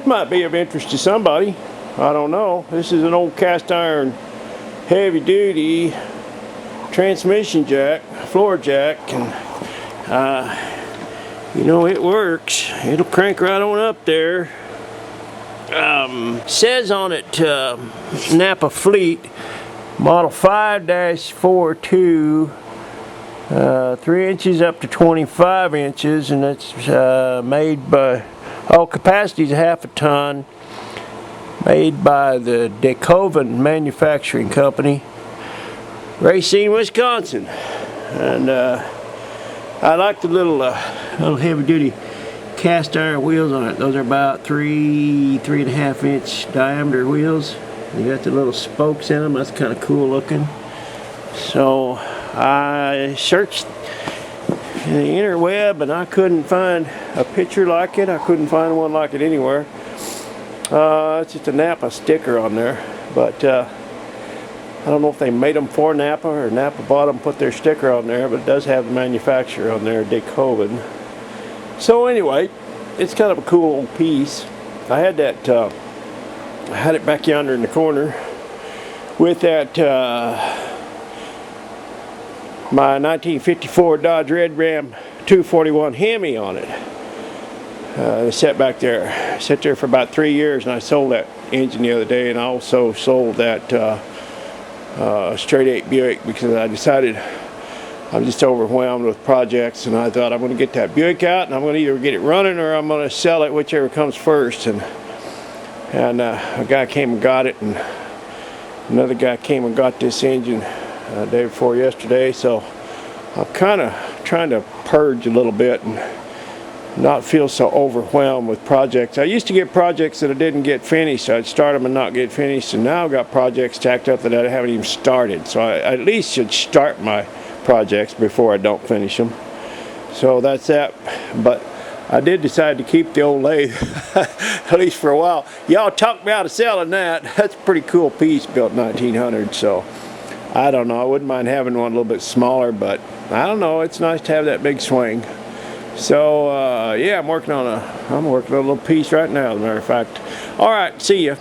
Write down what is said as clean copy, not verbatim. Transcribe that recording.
This might be of interest to somebody. I don't know. This is an old cast iron heavy duty transmission jack, floor jack, and you know, it works. It'll crank right on up there. Says on it Napa Fleet model 5-42, 3 inches up to 25 inches, and it's made by, capacity is half a ton, made by the DeKoven Manufacturing Company, Racine, Wisconsin. And I like the little heavy-duty cast iron wheels on it. Those are about 3.5 inch diameter wheels. They got the little spokes in them. That's kind of cool looking. So I searched in the interweb and I couldn't find a picture like it. I couldn't find one like it anywhere. It's just a Napa sticker on there, but I don't know if they made them for Napa or Napa bought them, put their sticker on there, but it does have the manufacturer on there, DeKoven. So anyway, it's kind of a cool old piece. I had that, I had it back yonder in the corner with that my 1954 Dodge Red Ram 241 Hemi on it. Sat back there, sat there for about 3 years, and I sold that engine the other day, and I also sold that straight 8 Buick because I decided I'm just overwhelmed with projects, and I thought I'm going to get that Buick out, and I'm going to either get it running or I'm going to sell it, whichever comes first. And a guy came and got it, and another guy came and got this engine the day before yesterday. So I'm kind of trying to purge a little bit and not feel so overwhelmed with projects. I used to get projects that I didn't get finished. I'd start them and not get finished, and now I've got projects stacked up that I haven't even started. So I at least should start my projects before I don't finish them. So that's that. But I did decide to keep the old lathe at least for a while. Y'all talked me out of selling that. That's a pretty cool piece, built 1900. So I don't know. I wouldn't mind having one a little bit smaller, but I don't know. It's nice to have that big swing. So yeah, I'm working on a little piece right now, as a matter of fact. All right, see ya.